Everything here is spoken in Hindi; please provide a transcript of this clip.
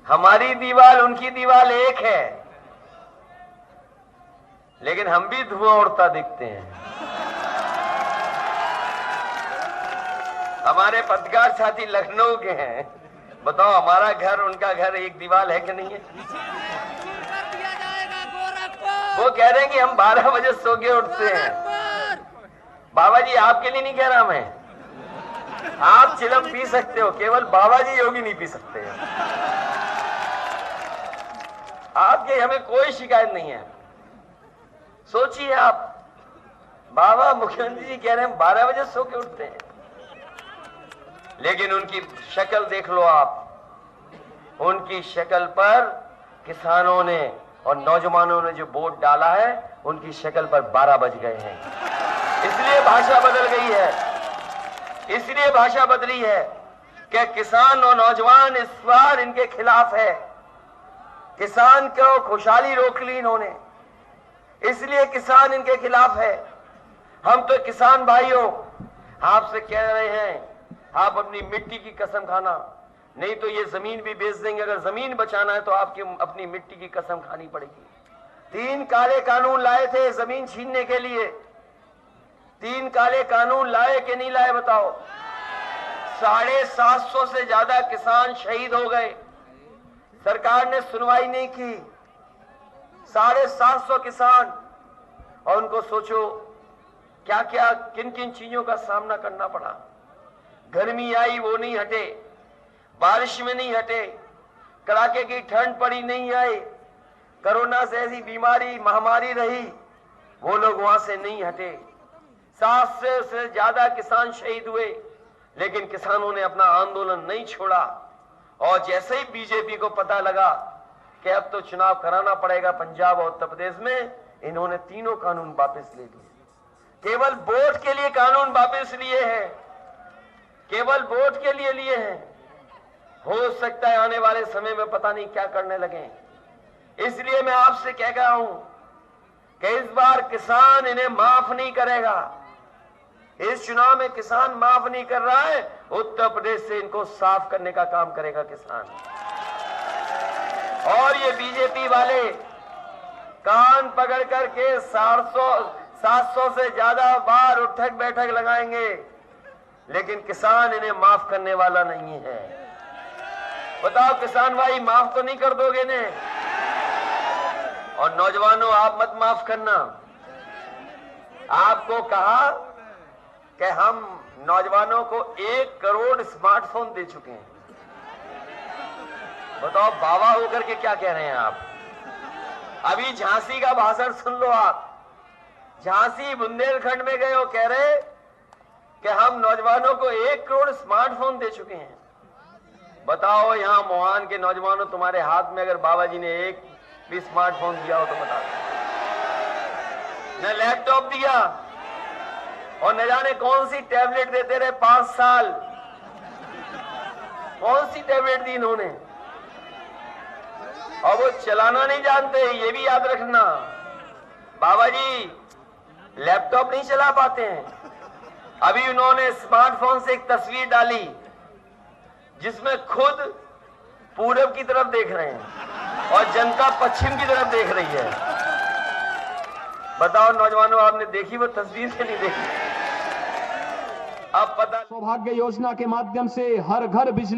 हमारी दीवार उनकी दीवार एक है, लेकिन हम भी धुआं उड़ता दिखते हैं। हमारे पत्रकार साथी लखनऊ के हैं, बताओ हमारा घर उनका घर एक दीवार है कि नहीं है? वो कह रहे हैं कि हम 12 बजे सो के उठते हैं। बाबा जी आपके लिए नहीं कह रहा मैं, आप चिलम पी सकते हो, केवल बाबा जी योगी नहीं पी सकते। आपके हमें कोई शिकायत नहीं है। सोचिए आप, बाबा मुख्यमंत्री जी कह रहे हैं 12 बजे सो के उठते हैं, लेकिन उनकी शक्ल देख लो आप, उनकी शक्ल पर किसानों ने और नौजवानों ने जो वोट डाला है उनकी शक्ल पर 12 बज गए हैं। इसलिए भाषा बदल गई है, इसलिए भाषा बदली है कि किसान और नौजवान इस बार इनके खिलाफ है। किसान को खुशहाली रोक ली इन्होंने, इसलिए किसान इनके खिलाफ है। हम तो किसान भाइयों आपसे कह रहे हैं, आप अपनी मिट्टी की कसम खाना, नहीं तो ये जमीन भी बेच देंगे। अगर जमीन बचाना है तो आपकी अपनी मिट्टी की कसम खानी पड़ेगी। 3 काले कानून लाए थे जमीन छीनने के लिए, 3 काले कानून लाए कि नहीं लाए बताओ? 750 से ज्यादा किसान शहीद हो गए, सरकार ने सुनवाई नहीं की। 750 किसान, और उनको सोचो क्या क्या किन किन चीजों का सामना करना पड़ा। गर्मी आई वो नहीं हटे, बारिश में नहीं हटे, कड़ाके की ठंड पड़ी नहीं आई, कोरोना से ऐसी बीमारी महामारी रही, वो लोग वहां से नहीं हटे। 700 से ज्यादा किसान शहीद हुए, लेकिन किसानों ने अपना आंदोलन नहीं छोड़ा। और जैसे ही बीजेपी को पता लगा कि अब तो चुनाव कराना पड़ेगा पंजाब और उत्तर प्रदेश में, इन्होंने तीनों कानून वापस ले लिए। केवल वोट के लिए कानून वापस लिए हैं, केवल वोट के लिए हैं। हो सकता है आने वाले समय में पता नहीं क्या करने लगे। इसलिए मैं आपसे कह रहा हूं कि इस बार किसान इन्हें माफ नहीं करेगा। इस चुनाव में किसान माफ नहीं कर रहा है, उत्तर प्रदेश से इनको साफ करने का काम करेगा किसान। और ये बीजेपी वाले कान पकड़ करके 700 से ज्यादा बार उठक बैठक लगाएंगे, लेकिन किसान इन्हें माफ करने वाला नहीं है। बताओ किसान भाई, माफ तो नहीं कर दोगे ने? और नौजवानों आप मत माफ करना। आपको कहा कि हम नौजवानों को 1 करोड़ स्मार्टफोन दे चुके हैं। बताओ बाबा होकर के क्या कह रहे हैं आप? अभी झांसी का भाषण सुन लो आप। झांसी बुंदेलखंड में गए हो, कह रहे कि हम नौजवानों को 1 करोड़ स्मार्टफोन दे चुके हैं। बताओ यहां मोहान के नौजवानों, तुम्हारे हाथ में अगर बाबा जी ने एक भी स्मार्टफोन दिया हो तो बताओ। न लैपटॉप दिया, और न जाने कौन सी टैबलेट देते रहे 5 साल। कौन सी टैबलेट दी इन्होंने? और वो चलाना नहीं जानते, ये भी याद रखना। बाबा जी लैपटॉप नहीं चला पाते हैं। अभी उन्होंने स्मार्टफोन से एक तस्वीर डाली जिसमें खुद पूरब की तरफ देख रहे हैं और जनता पश्चिम की तरफ देख रही है। बताओ नौजवानों, आपने देखी वो तस्वीर से नहीं देखी? अब पता। सौभाग्य योजना के माध्यम से हर घर बिजली